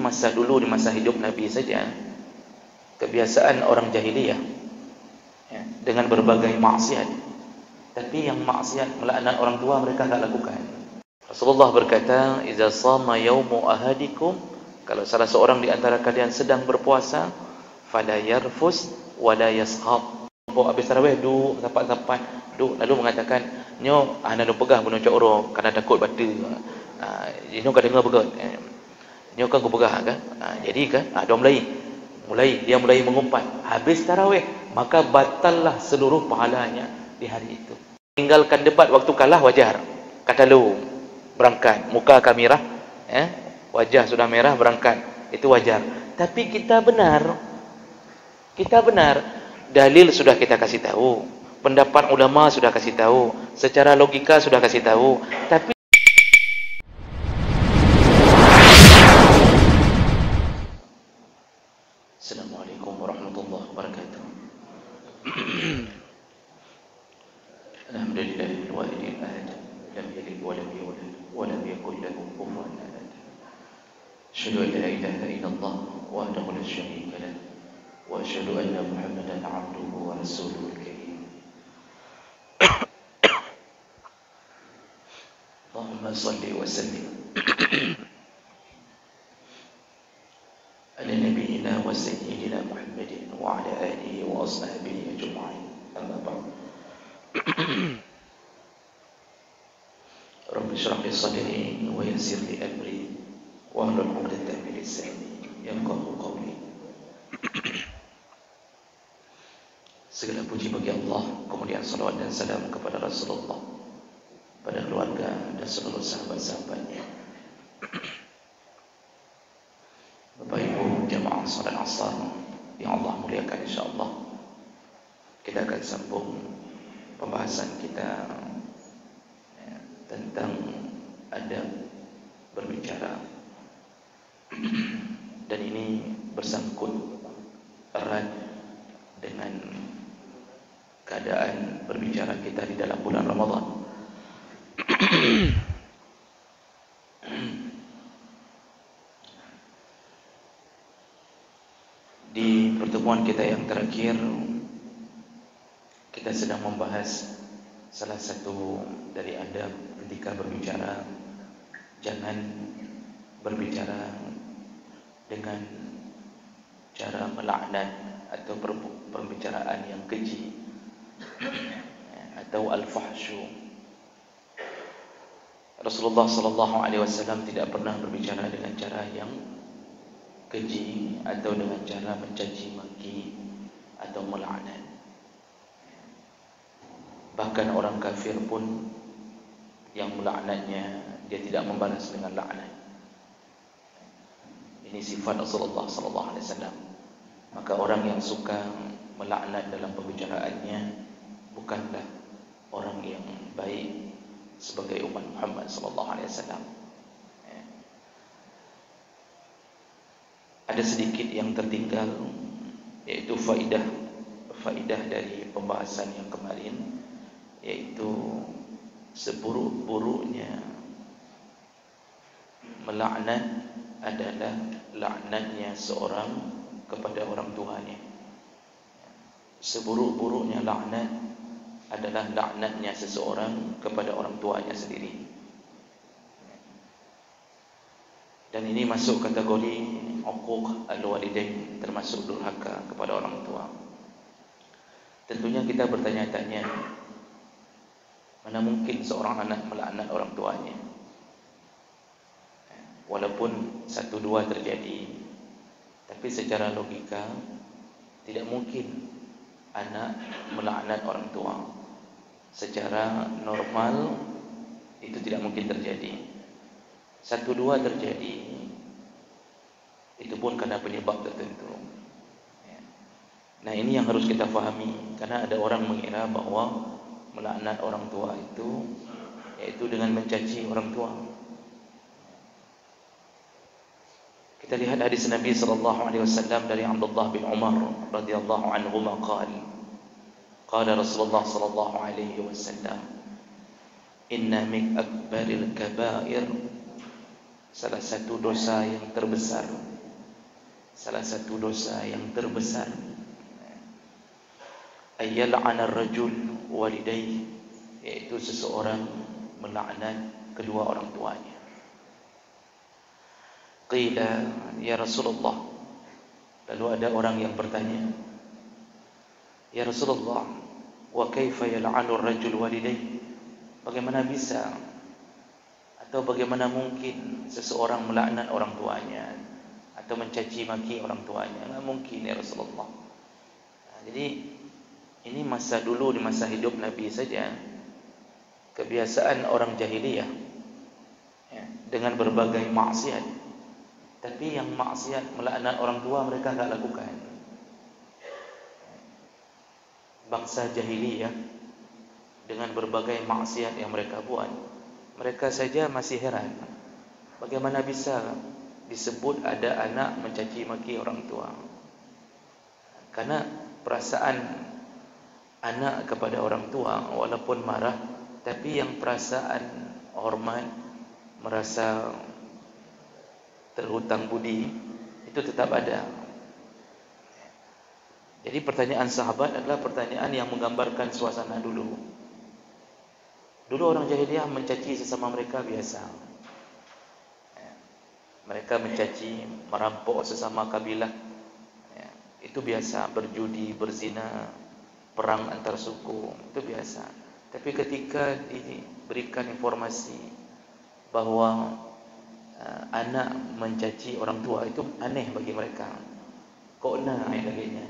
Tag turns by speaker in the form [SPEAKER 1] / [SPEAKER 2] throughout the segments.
[SPEAKER 1] masa dulu, di masa hidup Nabi saja, kebiasaan orang jahiliyah ya, dengan berbagai maksiat. Tapi yang maksiat melaknat orang tua mereka tak lakukan. Rasulullah berkata, "Idza shama yaumu ahadikum," kalau salah seorang di antara kalian sedang berpuasa, "fala yarfus wala yashab." Habis tarawih duduk tapak-tapak, duduk lalu mengatakan, "Nyo ana nak pegah bunuh cak orang kerana takut batu." Nyo kan dengar begot. Nyo kan ku pegah kan? Jadi kan dia mulai mengumpat. Habis tarawih, maka batallah seluruh pahalanya di hari itu. Tinggalkan debat waktu kalah wajar. Kata lu berangkat, muka akan merah, wajah sudah merah berangkat, itu wajar. Tapi kita benar, dalil sudah kita kasih tahu, pendapat ulama sudah kasih tahu, secara logika sudah kasih tahu. Tapi Assalamualaikum warahmatullahi wabarakatuh. Alhamdulillahil wahidil ahad, lam yalid wa lam yulad wa lam yakul lahu kufuwan ahad. Asyhadu an la ilaha illallah wahdahu la syarika lah wa asyhadu anna Muhammadan 'abduhu wa rasuluhul karim. Allahumma shalli wa sallim ala nabiyyina wa sayyidina Muhammadin wa ala alihi wa ashabihi ajma'in. Amma ba'd. Rabbi shrah li sadri wa yassir li amri wahlul 'uqdatam min lisani yafqahu qawli. Segala puji bagi Allah, kemudian salawat dan salam kepada Rasulullah, pada keluarga dan seluruh sahabat-sahabatnya. Bapak Ibu jamaah salat Asar yang Allah muliakan, insyaallah kita akan sambung pembahasan kita tentang adab berbicara. Dan ini bersangkut erat dengan keadaan berbicara kita di dalam bulan Ramadan. Di pertemuan kita yang terakhir, kita sedang membahas salah satu dari adab ketika berbicara. Jangan berbicara dengan cara melaknat atau pembicaraan yang keji atau al-fahsyu. Rasulullah sallallahu alaihi wasallam tidak pernah berbicara dengan cara yang keji atau dengan cara mencaci maki atau melaknat. Bahkan orang kafir pun yang melaknatnya, dia tidak membalas dengan laknat. Ini sifat Rasulullah sallallahu alaihi wasallam. Maka orang yang suka melaknat dalam pembicaraannya bukanlah orang yang baik sebagai umat Muhammad sallallahu alaihi wasallam. Ada sedikit yang tertinggal, yaitu faidah dari pembahasan yang kemarin, yaitu seburuk-buruknya melaknat adalah laknatnya seorang kepada orang tuanya. Seburuk-buruknya laknat adalah laknatnya seseorang kepada orang tuanya sendiri. Dan ini masuk kategori uquq al-walidain, termasuk durhaka kepada orang tua. Tentunya kita bertanya-tanya, mana mungkin seorang anak melaknat orang tuanya? Walaupun satu dua terjadi, tapi secara logika tidak mungkin anak melaknat orang tua. Secara normal itu tidak mungkin terjadi. Satu dua terjadi, itu pun karena penyebab tertentu. Nah, ini yang harus kita fahami, karena ada orang mengira bahwa melaknat orang tua itu yaitu dengan mencaci orang tua. Kita lihat hadis Nabi sallallahu alaihi wasallam dari Abdullah bin Umar radhiyallahu anhu qala Rasulullah sallallahu alaihi wasallam, inna min akbaril kabair, salah satu dosa yang terbesar salah satu dosa yang terbesar, ayyal'ana ar-rajul walidayhi, yaitu seseorang melaknat kedua orang tuanya. Qila ya Rasulullah, lalu ada orang yang bertanya, ya Rasulullah, wa kaifa yal'anu ar-rajul walidayhi, bagaimana bisa atau bagaimana mungkin seseorang melaknat orang tuanya atau mencaci maki orang tuanya? Enggak mungkin ya Rasulullah. Jadi ini masa dulu, di masa hidup Nabi saja, kebiasaan orang jahiliyah ya, dengan berbagai maksiat. Tapi yang maksiat melaknat orang tua mereka enggak lakukan. Bangsa jahiliyah dengan berbagai maksiat yang mereka buat, mereka saja masih heran bagaimana bisa disebut ada anak mencaci maki orang tua. Karena perasaan anak kepada orang tua walaupun marah, tapi yang perasaan hormat, merasa terhutang budi, itu tetap ada. Jadi pertanyaan sahabat adalah pertanyaan yang menggambarkan suasana dulu. Dulu orang jahiliyah mencaci sesama mereka biasa. Mereka mencaci, merampok sesama kabilah, itu biasa. Berjudi, berzina, perang antar suku, itu biasa. Tapi ketika diberikan informasi bahwa anak mencaci orang tua, itu aneh bagi mereka. Kok nah yang lainnya?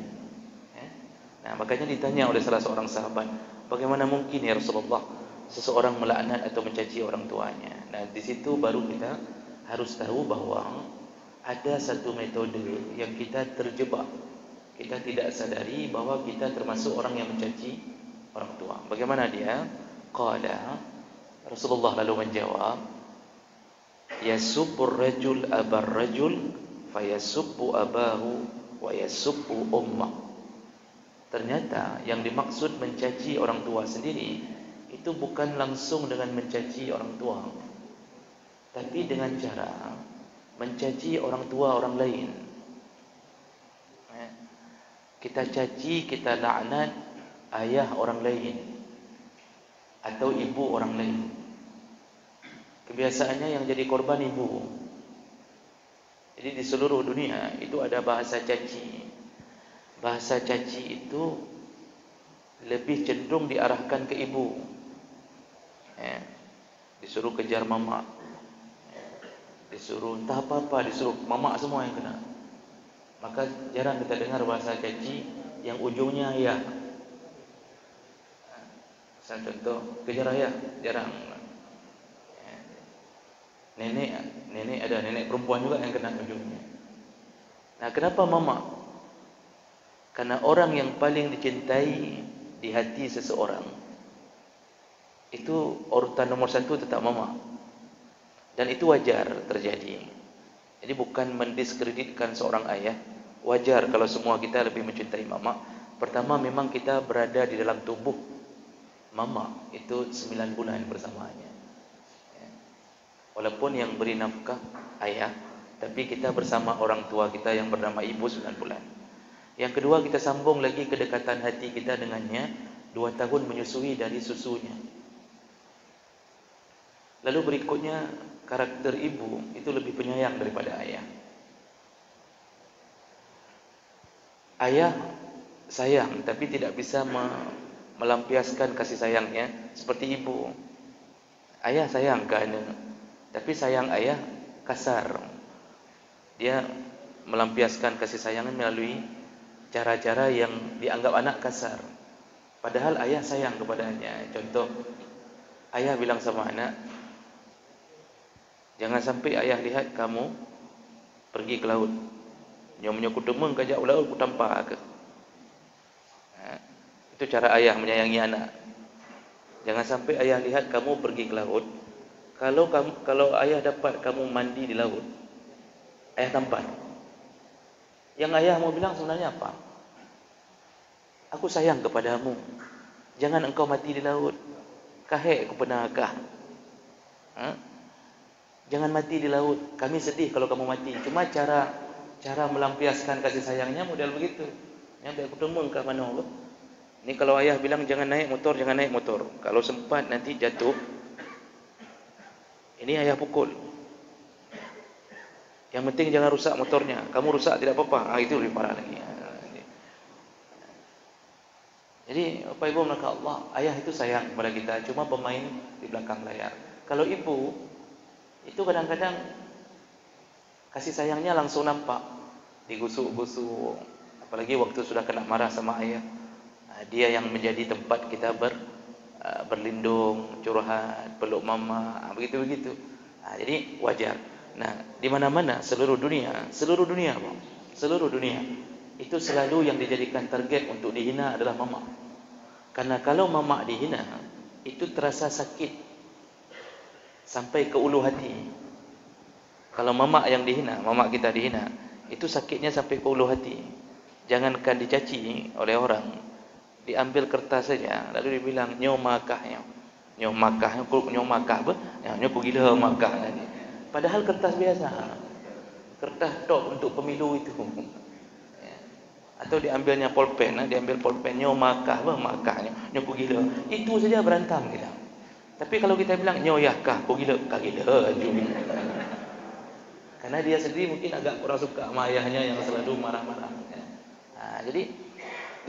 [SPEAKER 1] Nah, makanya ditanya oleh salah seorang sahabat, bagaimana mungkin ya Rasulullah seseorang melaknat atau mencaci orang tuanya? Nah, di situ baru kita harus tahu bahwa ada satu metode yang kita terjebak. Kita tidak sadari bahwa kita termasuk orang yang mencaci orang tua. Bagaimana dia? Qala, Rasulullah lalu menjawab, yasubbur rajul abar rajul fayasubbu abahu wa yasubbu ummah. Ternyata yang dimaksud mencaci orang tua sendiri itu bukan langsung dengan mencaci orang tua, tapi dengan cara mencaci orang tua orang lain. Kita caci, kita laknat ayah orang lain atau ibu orang lain. Kebiasaannya yang jadi korban ibu. Jadi di seluruh dunia itu ada bahasa caci. Bahasa caci itu lebih cenderung diarahkan ke ibu. Disuruh kejar mama, disuruh entah apa-apa, disuruh mama semua yang kena. Maka jarang kita dengar bahasa caci yang ujungnya ayah. Saya contoh, kejar ayah, jarang. Nenek ada, nenek perempuan juga yang kena ujungnya. Nah, kenapa mama? Karena orang yang paling dicintai di hati seseorang itu urutan nomor 1 tetap mama. Dan itu wajar terjadi. Jadi bukan mendiskreditkan seorang ayah. Wajar kalau semua kita lebih mencintai mama. Pertama, memang kita berada di dalam tubuh mama itu 9 bulan bersamanya. Walaupun yang beri nafkah ayah, tapi kita bersama orang tua kita yang bernama ibu 9 bulan. Yang kedua, kita sambung lagi kedekatan hati kita dengannya 2 tahun menyusui dari susunya. Lalu berikutnya, karakter ibu itu lebih penyayang daripada ayah. Ayah sayang, tapi tidak bisa melampiaskan kasih sayangnya seperti ibu. Ayah sayang ke anak, tapi sayang ayah kasar. Dia melampiaskan kasih sayangnya melalui cara-cara yang dianggap anak kasar. Padahal ayah sayang kepadanya. Contoh, ayah bilang sama anak, jangan sampai ayah lihat kamu pergi ke laut. Nyonya ku demeng kajak laut ku tampak ke. Itu cara ayah menyayangi anak. Jangan sampai ayah lihat kamu pergi ke laut. Kalau ayah dapat kamu mandi di laut, ayah tampar. Yang ayah mau bilang sebenarnya apa? Aku sayang kepadamu. Jangan engkau mati di laut. Kahek aku pernahkah? Jangan mati di laut. Kami sedih kalau kamu mati. Cuma cara cara melampiaskan kasih sayangnya model begitu. Yang bertemu ke mana Allah. Ini kalau ayah bilang jangan naik motor, jangan naik motor. Kalau sempat nanti jatuh, ini ayah pukul. Yang penting jangan rusak motornya. Kamu rusak tidak apa-apa. Itu lebih parah lagi. Jadi Bapak Ibu maka Allah, ayah itu sayang kepada kita, cuma pemain di belakang layar. Kalau ibu itu kadang-kadang kasih sayangnya langsung nampak, digusuk-gusuk, apalagi waktu sudah kena marah sama ayah. Dia yang menjadi tempat kita berlindung, curhat, peluk mama, begitu-begitu. Jadi wajar. Nah, di mana-mana seluruh dunia, Bang. Seluruh dunia itu selalu yang dijadikan target untuk dihina adalah mama. Karena kalau mama dihina, itu terasa sakit sampai ke ulu hati. Kalau mama yang dihina, mama kita dihina, itu sakitnya sampai ke ulu hati. Jangankan dicaci oleh orang, diambil kertas saja lalu dibilang nyomakahnya. Nyomakah apa? Ya, nyoku gila makah. Padahal kertas biasa. Kertas tok untuk pemilu itu. Atau diambilnya pulpen, diambil pulpennya makah, makahnya, nyoku gila. Itu saja berantam kita. Tapi kalau kita bilang nyoyakah, kau gila, kah gila juga. Karena dia sendiri mungkin agak kurang suka sama ayahnya yang selalu marah-marah. Jadi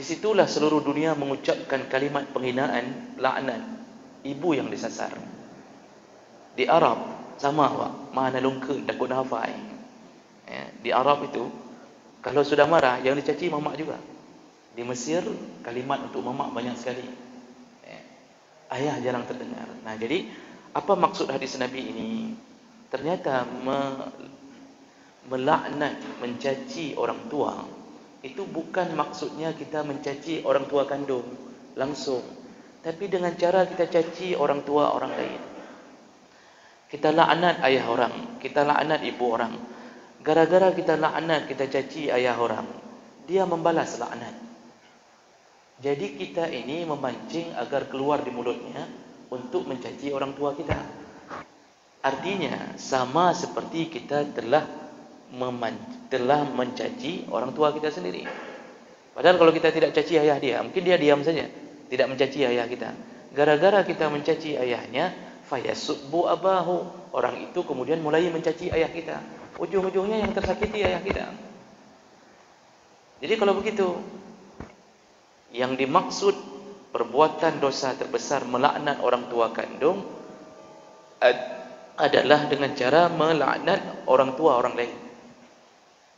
[SPEAKER 1] disitulah seluruh dunia mengucapkan kalimat penghinaan, laknat ibu yang disasar. Di Arab sama Pak, mana lungkut takut hafai. Di Arab itu kalau sudah marah, yang dicaci mamak juga. Di Mesir, kalimat untuk mamak banyak sekali. Ayah jarang terdengar. Nah, jadi apa maksud hadis Nabi ini? Ternyata melaknat, mencaci orang tua, itu bukan maksudnya kita mencaci orang tua kandung langsung. Tapi dengan cara kita caci orang tua orang lain. Kita laknat ayah orang, kita laknat ibu orang. Gara-gara kita laknat, kita caci ayah orang, dia membalas laknat. Jadi kita ini memancing agar keluar di mulutnya untuk mencaci orang tua kita. Artinya sama seperti kita telah mencaci orang tua kita sendiri. Padahal kalau kita tidak caci ayah dia, mungkin dia diam saja, tidak mencaci ayah kita. Gara-gara kita mencaci ayahnya, fayasubbu abahu, orang itu kemudian mulai mencaci ayah kita. Ujung-ujungnya yang tersakiti ayah kita. Jadi kalau begitu, yang dimaksud perbuatan dosa terbesar melaknat orang tua kandung adalah dengan cara melaknat orang tua orang lain.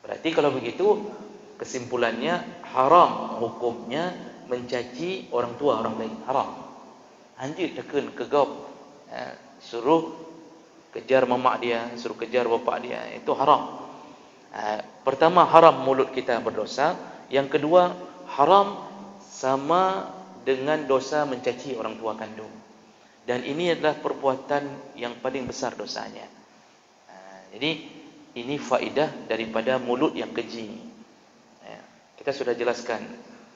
[SPEAKER 1] Berarti kalau begitu, kesimpulannya haram hukumnya mencaci orang tua orang lain. Haram. Anjir tekan kegop, suruh kejar mamak dia, suruh kejar bapak dia, itu haram. Pertama, haram mulut kita berdosa. Yang kedua, haram sama dengan dosa mencaci orang tua kandung. Dan ini adalah perbuatan yang paling besar dosanya. Jadi ini faedah daripada mulut yang keji. Kita sudah jelaskan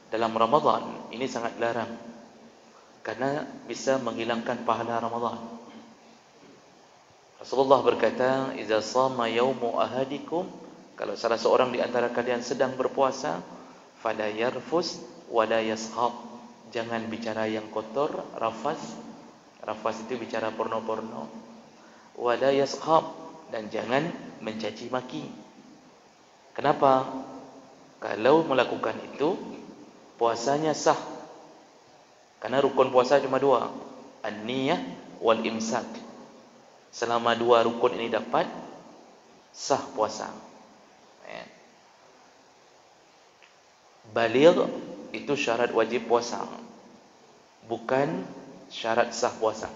[SPEAKER 1] dalam Ramadan ini sangat larang karena bisa menghilangkan pahala Ramadan. Rasulullah berkata, "Idza shama yaumu ahadikum," kalau salah seorang di antara kalian sedang berpuasa, "fala yarfus wa la yashab." Jangan bicara yang kotor, rafas. Rafas itu bicara porno-porno. Wa la yashab, dan jangan mencaci maki. Kenapa? Kalau melakukan itu, puasanya sah. Karena rukun puasa cuma dua, an-niyah wal imsak. Selama dua rukun ini dapat, sah puasa. Baligh itu syarat wajib puasa, bukan syarat sah puasa.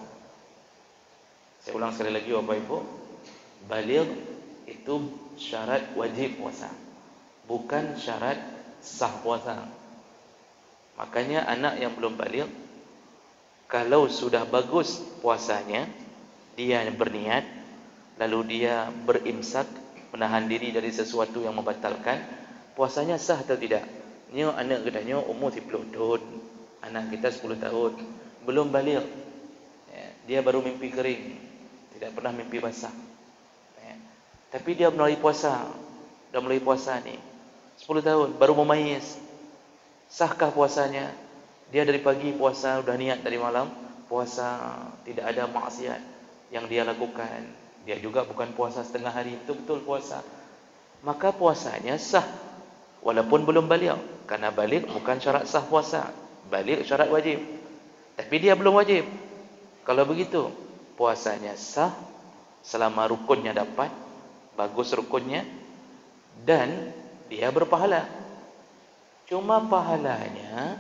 [SPEAKER 1] Saya ulang sekali lagi Bapak Ibu, baligh itu syarat wajib puasa, bukan syarat sah puasa. Makanya anak yang belum baligh, kalau sudah bagus puasanya, dia berniat, lalu dia berimsak, menahan diri dari sesuatu yang membatalkan, puasanya sah atau tidak? Nyo anak katanya umur 10 tahun, anak kita 10 tahun, belum baligh. Dia baru mimpi kering, tidak pernah mimpi basah. Tapi dia melalui puasa, dah mulai puasa ni. 10 tahun baru memayis. Sahkah puasanya? Dia dari pagi puasa, sudah niat dari malam puasa, tidak ada maksiat yang dia lakukan. Dia juga bukan puasa setengah hari, betul-betul puasa. Maka puasanya sah walaupun belum baligh. Karena baligh bukan syarat sah puasa. Baligh syarat wajib. Tapi dia belum wajib. Kalau begitu, puasanya sah selama rukunnya dapat, bagus rukunnya, dan dia berpahala. Cuma pahalanya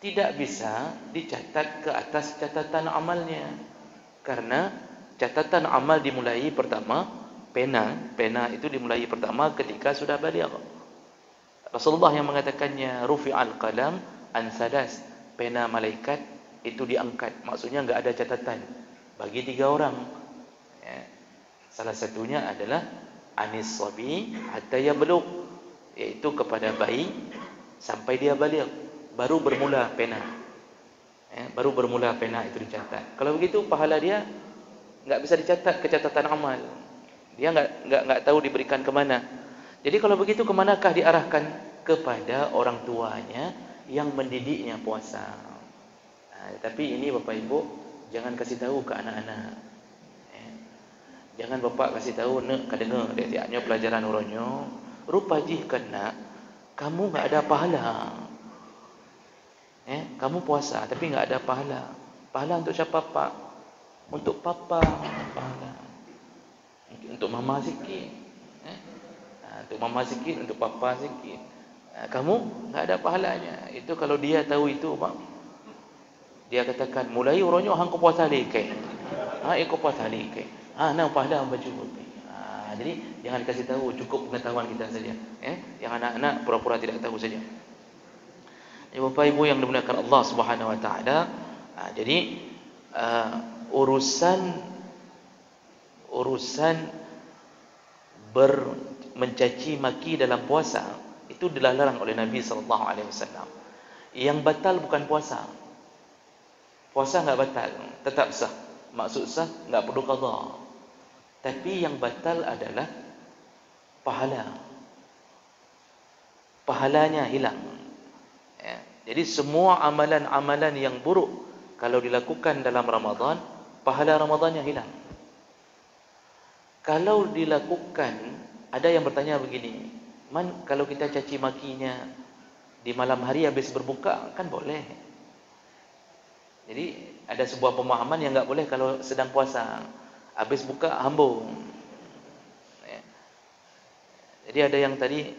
[SPEAKER 1] tidak bisa dicatat ke atas catatan amalnya. Karena catatan amal dimulai pertama, pena itu dimulai pertama ketika sudah baligh. Rasulullah yang mengatakannya, rufi'al qalam an salas, pena malaikat itu diangkat. Maksudnya enggak ada catatan bagi 3 orang. Ya. Salah satunya adalah anis sabi hatta yablugh, yaitu kepada bayi sampai dia baligh, baru bermula pena. Baru bermula pena itu dicatat. Kalau begitu pahala dia enggak bisa dicatat ke catatan amal. Dia enggak tahu diberikan ke mana. Jadi kalau begitu ke manakah diarahkan? Kepada orang tuanya yang mendidiknya puasa. Tapi ini Bapak Ibu jangan kasih tahu ke anak-anak. Jangan bapak kasih tahu nak kadengar dia tiaknya pelajaran uronyo. Rupa jih kena kamu enggak ada pahala. Kamu puasa tapi enggak ada pahala. Pahala untuk siapa, Pak? Untuk papa pahala. Untuk mama sikit. Untuk mama sikit, untuk papa sikit. Kamu enggak ada pahalanya. Itu kalau dia tahu itu, Pak. Dia katakan, mulai uronyo hang ko puasa leke. Iko puasa leke. Nak pahala baju. Jadi jangan kasih tahu, cukup pengetahuan kita saja. Yang anak-anak pura-pura tidak tahu saja. Bapak Ibu yang dimuliakan Allah Subhanahu wa taala, jadi urusan mencaci maki dalam puasa itu dilarang oleh Nabi sallallahu alaihi wasallam. Yang batal bukan puasa. Puasa enggak batal, tetap sah. Maksud sah enggak perlu qada. Tapi yang batal adalah pahala. Pahalanya hilang. Jadi semua amalan-amalan yang buruk kalau dilakukan dalam Ramadan, pahala Ramadannya hilang. Kalau dilakukan, ada yang bertanya begini, Man, kalau kita caci makinya di malam hari habis berbuka, kan boleh. Jadi ada sebuah pemahaman yang enggak boleh kalau sedang puasa. Habis buka hambung. Jadi ada yang tadi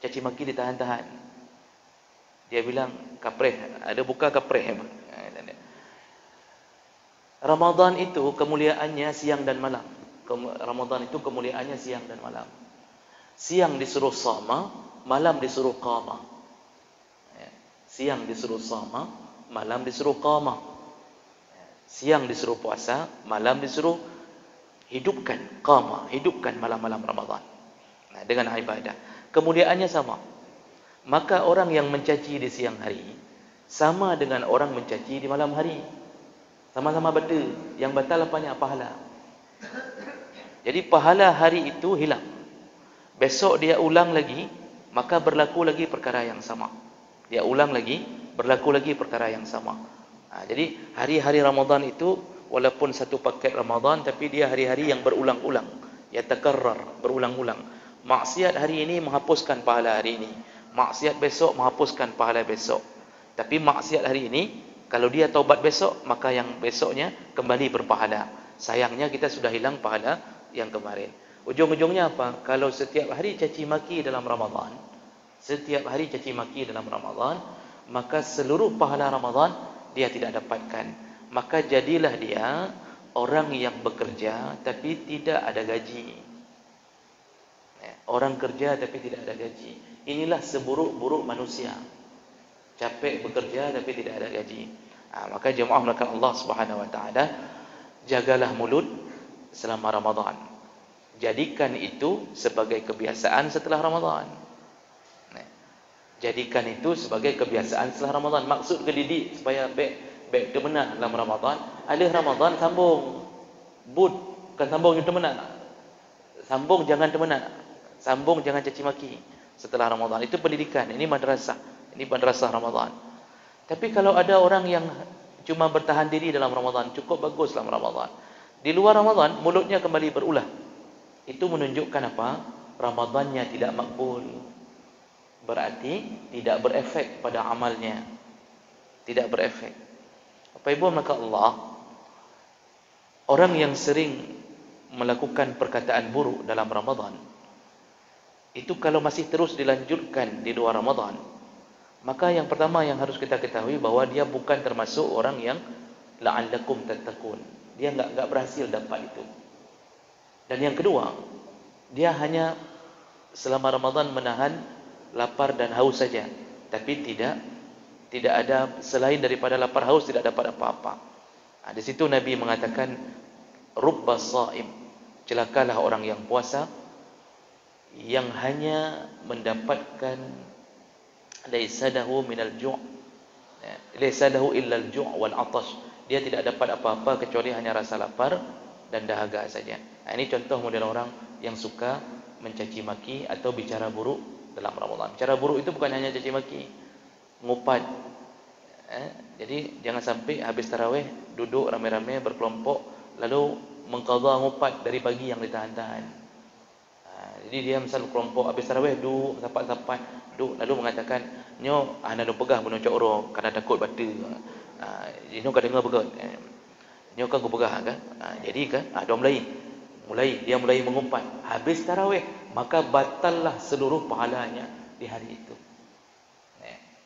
[SPEAKER 1] caci maki ditahan-tahan. Dia bilang kapreh, ada buka kapreh. Ramadan itu kemuliaannya siang dan malam. Ramadan itu kemuliaannya siang dan malam. Siang disuruh sama, malam disuruh qama. Siang disuruh sama, malam disuruh qama. Siang disuruh puasa, malam disuruh hidupkan qama, hidupkan malam-malam Ramadan. Dengan ibadah. Kemuliaannya sama. Maka orang yang mencaci di siang hari sama dengan orang mencaci di malam hari. Sama-sama betul. Yang batal apanya? Pahala. Jadi pahala hari itu hilang. Besok dia ulang lagi, maka berlaku lagi perkara yang sama. Dia ulang lagi, berlaku lagi perkara yang sama. Jadi hari-hari Ramadan itu walaupun satu paket Ramadan, tapi dia hari-hari yang berulang-ulang. Ya takarrar, berulang-ulang. Maksiat hari ini menghapuskan pahala hari ini. Maksiat besok menghapuskan pahala besok. Tapi maksiat hari ini, kalau dia taubat besok, maka yang besoknya kembali berpahala. Sayangnya kita sudah hilang pahala yang kemarin. Ujung-ujungnya apa? Kalau setiap hari caci maki dalam Ramadan, maka seluruh pahala Ramadan dia tidak dapatkan. Maka jadilah dia orang yang bekerja tapi tidak ada gaji. Orang kerja tapi tidak ada gaji. Inilah seburuk-buruk manusia. Capek bekerja tapi tidak ada gaji. Maka jemaah melakukan Allah Subhanahu wa taala, jagalah mulut selama Ramadan. Jadikan itu sebagai kebiasaan setelah Ramadan. Jadikan itu sebagai kebiasaan setelah Ramadan. Maksud didik supaya baik temenan dalam Ramadan. Alih Ramadan sambung. Bukan sambung yang temenan. Sambung jangan temenan. Sambung, jangan caci maki setelah Ramadan. Itu pendidikan, ini madrasah Ramadan. Tapi kalau ada orang yang cuma bertahan diri dalam Ramadan, cukup bagus dalam Ramadan. Di luar Ramadan, mulutnya kembali berulah. Itu menunjukkan apa? Ramadannya tidak makbul. Berarti tidak berefek pada amalnya. Tidak berefek. Apa ibu maka Allah, orang yang sering melakukan perkataan buruk dalam Ramadan, itu kalau masih terus dilanjutkan di luar Ramadan, maka yang pertama yang harus kita ketahui bahwa dia bukan termasuk orang yang la'allakum tattaqun. Dia enggak berhasil dapat itu. Dan yang kedua, dia hanya selama Ramadan menahan lapar dan haus saja, tapi tidak ada selain daripada lapar haus, tidak dapat apa-apa. Di situ Nabi mengatakan rubba shaim, celakalah orang yang puasa yang hanya mendapatkan laisa lahu minal ju', laisa lahu illa al-ju' wal 'atash. Dia tidak dapat apa-apa kecuali hanya rasa lapar dan dahaga saja. Ini contoh model orang yang suka mencaci maki atau bicara buruk dalam Ramadan. Bicara buruk itu bukan hanya caci maki, ngupat. Jadi jangan sampai habis tarawih duduk ramai-ramai berkelompok lalu mengqadha ngupat dari pagi yang ditahan-tahan. Jadi dia misal kelompok habis tarawih duduk sapat-sapat duduk lalu mengatakan nyo ana do pegah bunuh cok kerana takut batu. Nyo ka dengar begot. Nyo kan ku pegah kan. Jadi kan ada dia mulai mengumpat habis tarawih, maka batallah seluruh pahalanya di hari itu.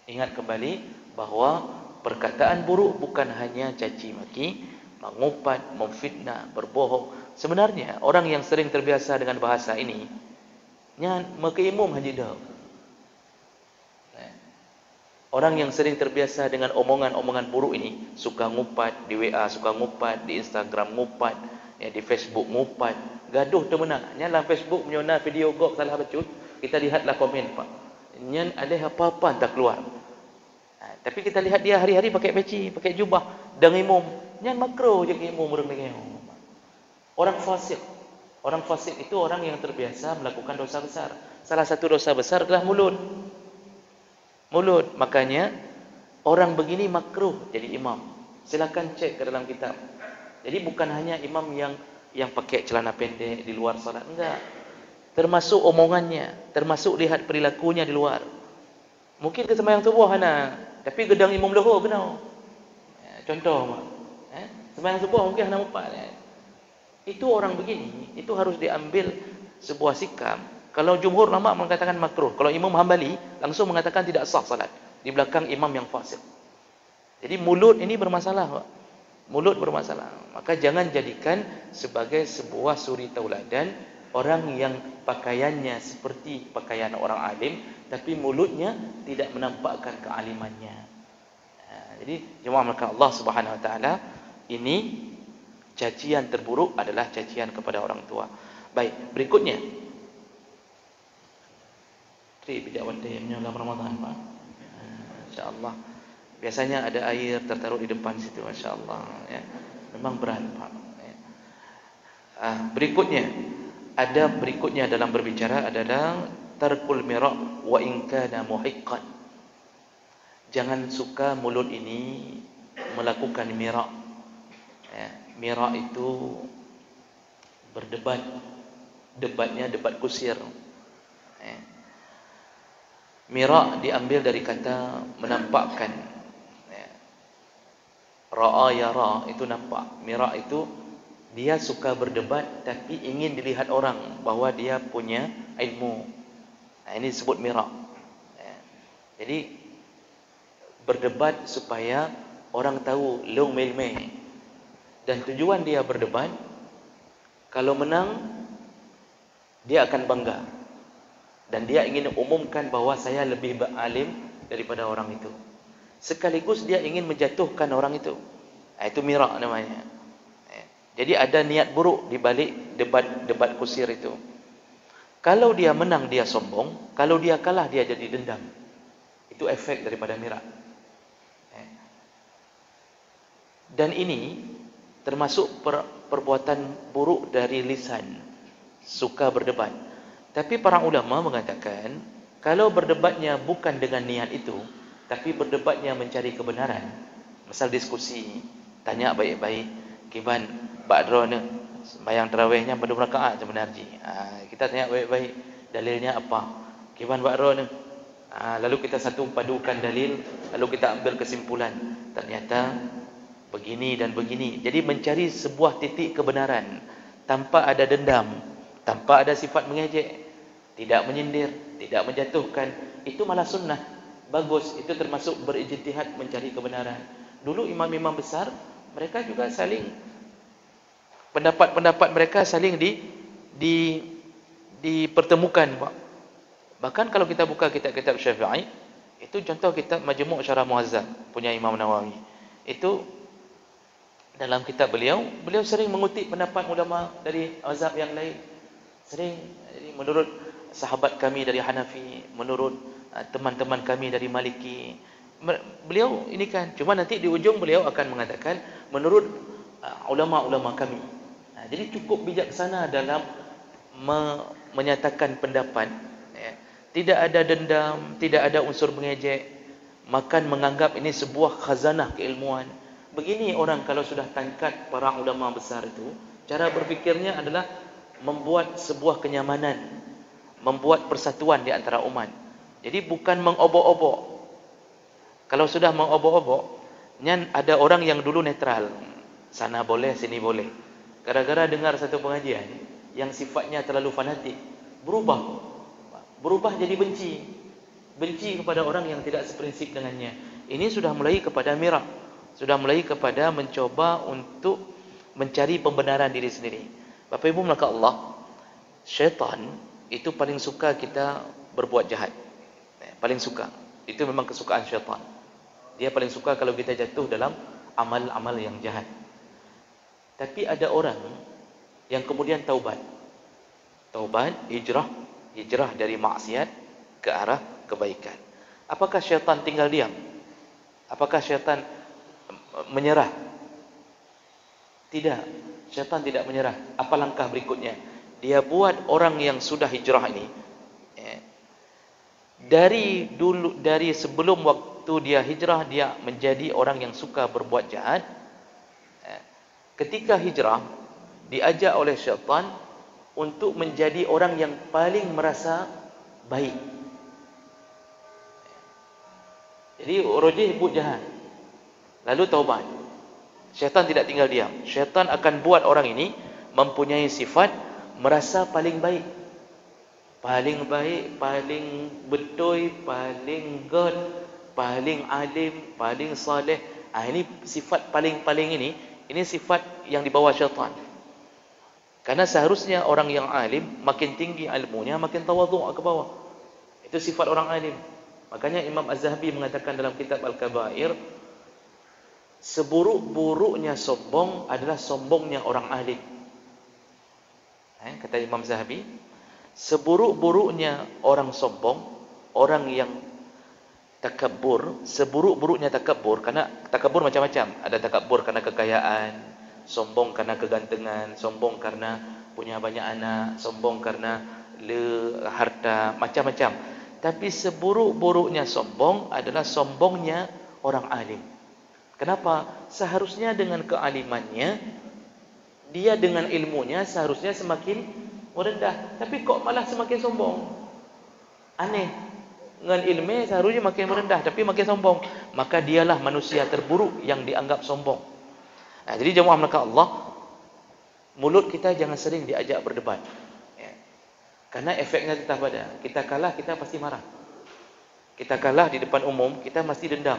[SPEAKER 1] Ingat kembali bahawa perkataan buruk bukan hanya caci maki, mengumpat, memfitnah, berbohong. Sebenarnya orang yang sering terbiasa dengan bahasa ini nya makaimum haji dah. Orang yang sering terbiasa dengan omongan-omongan buruk ini, suka ngumpat di WA, suka ngumpat di Instagram, ngumpat di Facebook, ngumpat, gaduh temenang. Nya dalam Facebook menyona video gok salah bacut, kita lihatlah komen pak. Nya ada apa-apa tak keluar. Tapi kita lihat dia hari-hari pakai peci, pakai jubah, dan imum. Nya makro je imum orang ni. Orang fasik itu orang yang terbiasa melakukan dosa besar. Salah satu dosa besar adalah mulut. Makanya orang begini makruh jadi imam. Silakan cek ke dalam kitab. Jadi bukan hanya imam yang pakai celana pendek di luar salat, enggak. Termasuk omongannya, termasuk lihat perilakunya di luar. Mungkin ke sembahyang subuh hana, tapi gedang imam lohor kena. Contoh mak. Sembahyang subuh mungkin hana empat. Itu orang begini, itu harus diambil sebuah sikap. Kalau jumhur ulama mengatakan makruh, kalau Imam Hambali langsung mengatakan tidak sah salat di belakang imam yang fasik. Jadi mulut ini bermasalah, Pak. Mulut bermasalah. Maka jangan jadikan sebagai sebuah suri tauladan orang yang pakaiannya seperti pakaian orang alim tapi mulutnya tidak menampakkan kealimannya. Jadi jemaah maka Allah Subhanahu wa taala, ini cacian terburuk adalah cacian kepada orang tua. Baik, berikutnya bijak wadai dalam Ramadan, Pak. Insya-Allah. Biasanya ada air tertaruh di depan situ, masya-Allah ya. Memang berat, Pak. Berikutnya dalam berbicara adalah tarkul mira' wa in kana muhiqqan. Jangan suka mulut ini melakukan mira'. Ya, mira' itu berdebat. Debatnya debat kusir. Ya. Mira' diambil dari kata menampakkan. Ra'a yara itu nampak. Mira' itu dia suka berdebat tapi ingin dilihat orang bahawa dia punya ilmu. Ini disebut mira'. Jadi berdebat supaya orang tahu long melme. Dan tujuan dia berdebat, kalau menang dia akan bangga. Dan dia ingin umumkan bahawa saya lebih beralim daripada orang itu. Sekaligus dia ingin menjatuhkan orang itu. Itu mira' namanya. Jadi ada niat buruk di balik debat kusir itu. Kalau dia menang dia sombong, kalau dia kalah dia jadi dendam. Itu efek daripada mira'. Dan ini termasuk perbuatan buruk dari lisan, suka berdebat. Tapi para ulama mengatakan, kalau berdebatnya bukan dengan niat itu, tapi berdebatnya mencari kebenaran, misal diskusi, tanya baik-baik, kiban Badro ni sembahyang tarawihnya berapa rakaat sebenarnya? Kita tanya baik-baik, dalilnya apa? Kiban Badro ni. Lalu kita satu padukan dalil, lalu kita ambil kesimpulan, ternyata begini dan begini. Jadi mencari sebuah titik kebenaran tanpa ada dendam, tanpa ada sifat mengejek, tidak menyindir, tidak menjatuhkan, itu malah sunnah. Bagus, itu termasuk berijtihad mencari kebenaran. Dulu imam-imam besar, mereka juga saling, pendapat-pendapat mereka saling dipertemukan. Bahkan kalau kita buka kitab-kitab Syafi'i, itu contoh kitab Majmu' Syarah Muhazzab punya Imam Nawawi. Itu dalam kitab beliau sering mengutip pendapat ulama dari mazhab yang lain. Sering, menurut sahabat kami dari Hanafi, menurut teman-teman kami dari Maliki. Beliau ini kan, cuma nanti di ujung beliau akan mengatakan menurut ulama-ulama kami. Jadi cukup bijaksana dalam menyatakan pendapat. Tidak ada dendam, tidak ada unsur mengejek, makan menganggap ini sebuah khazanah keilmuan. Begini orang kalau sudah tangkat para ulama besar itu, cara berfikirnya adalah membuat sebuah kenyamanan, membuat persatuan di antara umat. Jadi bukan mengobok-obok. Kalau sudah mengobok-obok, ada orang yang dulu netral, sana boleh, sini boleh. Gara-gara dengar satu pengajian yang sifatnya terlalu fanatik, berubah jadi benci kepada orang yang tidak seprinsip dengannya. Ini sudah mulai kepada mirah, sudah mulai kepada mencoba untuk mencari pembenaran diri sendiri. Bapak Ibu maka Allah, syaitan itu paling suka kita berbuat jahat. Paling suka. Itu memang kesukaan syaitan. Dia paling suka kalau kita jatuh dalam amal-amal yang jahat. Tapi ada orang yang kemudian taubat, hijrah dari maksiat ke arah kebaikan. Apakah syaitan tinggal diam? Apakah syaitan menyerah? Tidak, syaitan tidak menyerah. Apa langkah berikutnya? Dia buat orang yang sudah hijrah ini, dari sebelum waktu dia hijrah, dia menjadi orang yang suka berbuat jahat. Ketika hijrah, diajak oleh syaitan untuk menjadi orang yang paling merasa baik. Jadi rojih buat jahat, lalu taubat. Syaitan tidak tinggal diam. Syaitan akan buat orang ini mempunyai sifat merasa paling baik, paling betul, paling god, paling alim, paling saleh. Ini sifat paling ini sifat yang dibawa syaitan. Karena seharusnya orang yang alim, makin tinggi ilmunya, makin tawadhu' ke bawah. Itu sifat orang alim. Makanya Imam Az-Zahabi mengatakan dalam kitab Al-Kabair, seburuk-buruknya sombong adalah sombongnya orang alim. Kata Imam Zahabi, seburuk-buruknya orang sombong, orang yang takabbur, seburuk-buruknya takabbur, karena takabbur macam-macam. Ada takabbur karena kekayaan, sombong karena kegantengan, sombong karena punya banyak anak, sombong karena harta, macam-macam. Tapi seburuk-buruknya sombong adalah sombongnya orang alim. Kenapa? Seharusnya dengan kealimannya, dia dengan ilmunya seharusnya semakin merendah, tapi kok malah semakin sombong. Aneh. Dengan ilmu seharusnya makin merendah, tapi makin sombong. Maka dialah manusia terburuk yang dianggap sombong. Jadi jemaah maka Allah, mulut kita jangan sering diajak berdebat. Karena efeknya tetap ada. Kita kalah, kita pasti marah. Kita kalah di depan umum, kita mesti dendam.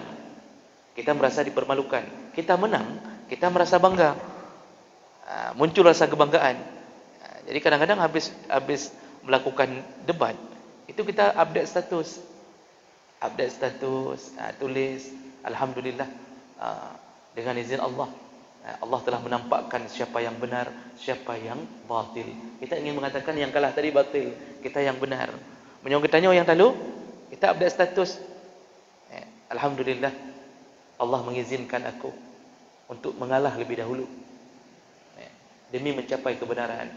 [SPEAKER 1] Kita merasa dipermalukan. Kita menang, kita merasa bangga. Muncul rasa kebanggaan. Jadi kadang-kadang habis melakukan debat, itu kita update status. Tulis alhamdulillah, dengan izin Allah, Allah telah menampakkan siapa yang benar, siapa yang batil. Kita ingin mengatakan yang kalah tadi batil, kita yang benar. Menyonggetanya yang lalu, kita update status. Alhamdulillah, Allah mengizinkan aku untuk mengalah lebih dahulu, demi mencapai kebenaran.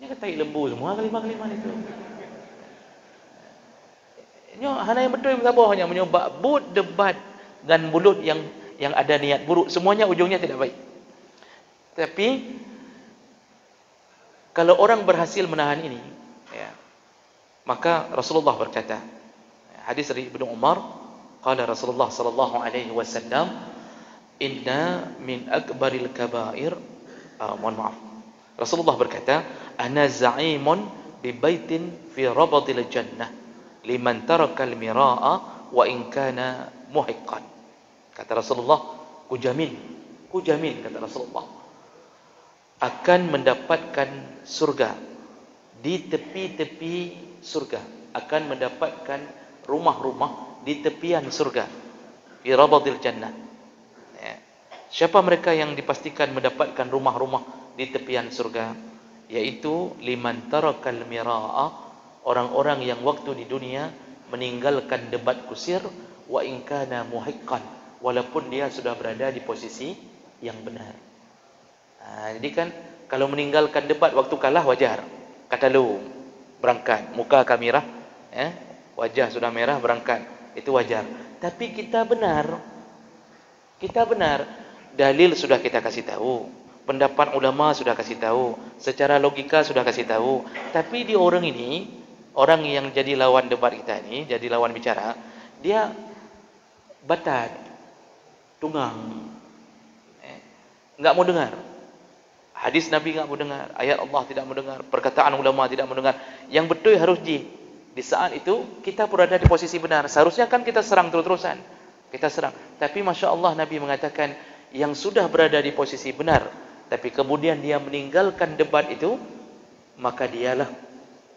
[SPEAKER 1] Ini kan tai lembu semua kalimah-kalimah itu. Ini hanya yang betul bersabar hanya menyoba but debat dan mulut yang ada niat buruk, semuanya ujungnya tidak baik. Tapi kalau orang berhasil menahan ini, ya, maka Rasulullah berkata, hadis dari Ibnu Umar, qala Rasulullah sallallahu alaihi wasallam, inna min akbaril kabair, mohon maaf. Rasulullah berkata, ana za'imun bi baitin fi rabadil jannah liman tarakal miraa wa in kana muhiqqan. Kata Rasulullah, ku jamin kata Rasulullah, akan mendapatkan surga di tepi-tepi surga, akan mendapatkan rumah-rumah di tepian surga, fi rabadil jannah. Ya. Siapa mereka yang dipastikan mendapatkan rumah-rumah di tepian surga? Yaitu liman tarakal miraa, orang-orang yang waktu di dunia meninggalkan debat kusir, wa in kana muhiqqan, walaupun dia sudah berada di posisi yang benar. Jadi kan kalau meninggalkan debat waktu kalah wajar. Kata lu berangkat, muka kamera, wajah sudah merah berangkat, itu wajar. Tapi kita benar, dalil sudah kita kasih tahu, pendapat ulama sudah kasih tahu, secara logika sudah kasih tahu. Tapi di orang ini, orang yang jadi lawan debat kita ini, jadi lawan bicara, dia batat, tunggang, enggak mau dengar. Hadis Nabi enggak mau dengar, ayat Allah tidak mau dengar, perkataan ulama tidak mau dengar. Yang betul harus di saat itu kita berada di posisi benar. Seharusnya kan kita serang terus-terusan. Kita serang. Tapi Masya Allah Nabi mengatakan, yang sudah berada di posisi benar, tapi kemudian dia meninggalkan debat itu, maka dialah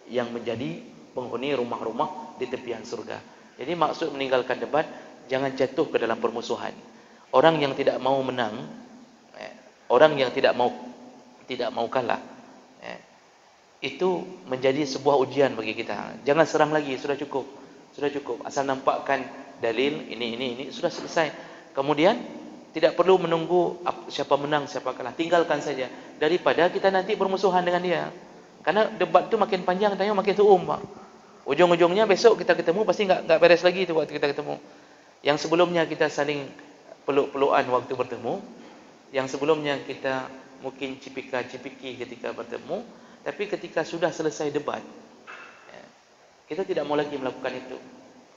[SPEAKER 1] yang menjadi penghuni rumah-rumah di tepian surga. Jadi maksud meninggalkan debat, jangan jatuh ke dalam permusuhan. Orang yang tidak mau menang, orang yang tidak mau kalah, itu menjadi sebuah ujian bagi kita. Jangan serang lagi, sudah cukup. Asal nampakkan dalil ini sudah selesai. Kemudian tidak perlu menunggu siapa menang siapa kalah, tinggalkan saja, daripada kita nanti bermusuhan dengan dia. Karena debat itu makin panjang, tanya makin tuum, Pak. Ujung-ujungnya besok kita ketemu pasti enggak beres lagi itu waktu kita ketemu. Yang sebelumnya kita saling peluk-pelukan waktu bertemu, yang sebelumnya kita mungkin cipika-cipiki ketika bertemu, tapi ketika sudah selesai debat, kita tidak mau lagi melakukan itu.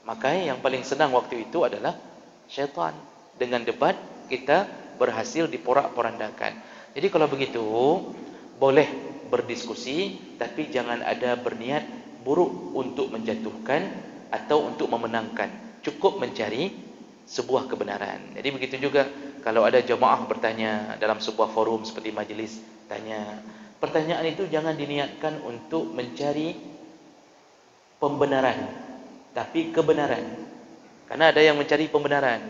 [SPEAKER 1] Makanya yang paling senang waktu itu adalah syaitan. Dengan debat kita berhasil diporak-porandakan. Jadi kalau begitu, boleh berdiskusi, tapi jangan ada berniat buruk untuk menjatuhkan atau untuk memenangkan. Cukup mencari sebuah kebenaran. Jadi begitu juga kalau ada jemaah bertanya dalam sebuah forum seperti majlis, tanya, pertanyaan itu jangan diniatkan untuk mencari pembenaran, tapi kebenaran. Karena ada yang mencari pembenaran.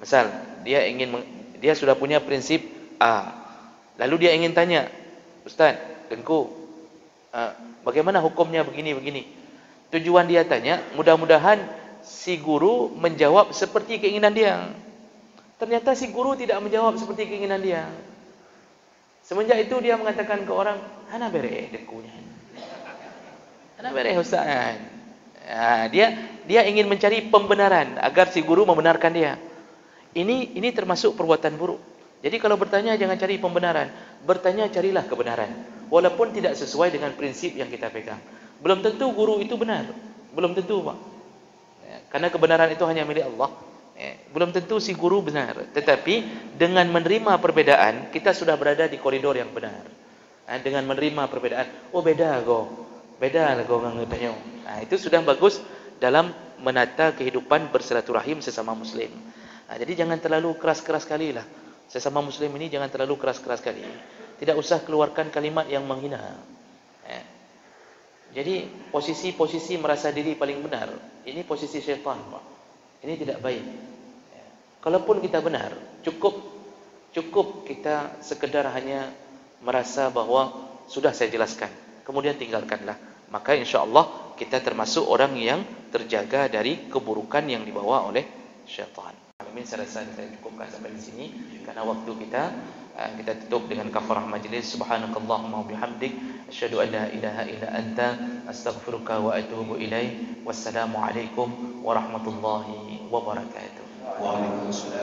[SPEAKER 1] Misal dia sudah punya prinsip A, lalu dia ingin tanya, Ustaz, Dengku, bagaimana hukumnya begini-begini. Tujuan dia tanya, mudah-mudahan si guru menjawab seperti keinginan dia. Ternyata si guru tidak menjawab seperti keinginan dia. Semenjak itu dia mengatakan ke orang, "Hana bere dengkunya. Hana bere Ustaz." Dia ingin mencari pembenaran agar si guru membenarkan dia. Ini termasuk perbuatan buruk. Jadi kalau bertanya jangan cari pembenaran, bertanya carilah kebenaran. Walaupun tidak sesuai dengan prinsip yang kita pegang. Belum tentu guru itu benar. Belum tentu, Pak. Karena kebenaran itu hanya milik Allah. Belum tentu si guru benar. Tetapi dengan menerima perbedaan, kita sudah berada di koridor yang benar. Dengan menerima perbedaan, oh beda lah kau ngertanya. Itu sudah bagus dalam menata kehidupan bersilaturahim sesama muslim. Jadi jangan terlalu keras-keras kali lah. Sesama muslim ini jangan terlalu keras-keras kali. Tidak usah keluarkan kalimat yang menghina. Jadi posisi-posisi merasa diri paling benar, ini posisi syaitan, Pak. Ini tidak baik. Kalaupun kita benar, cukup kita sekedar hanya merasa bahwa sudah saya jelaskan, kemudian tinggalkanlah. Maka insya-Allah kita termasuk orang yang terjaga dari keburukan yang dibawa oleh syaitan. Amin. Saya rasa saya cukupkan sampai di sini karena waktu kita tutup dengan kafarah majlis. Subhanakallahumma wa bihamdik asyhadu an la ilaha illa anta astaghfiruka wa atubu ilaik. Wassalamu alaikum warahmatullahi wabarakatuh.
[SPEAKER 2] Waalaikumsalam.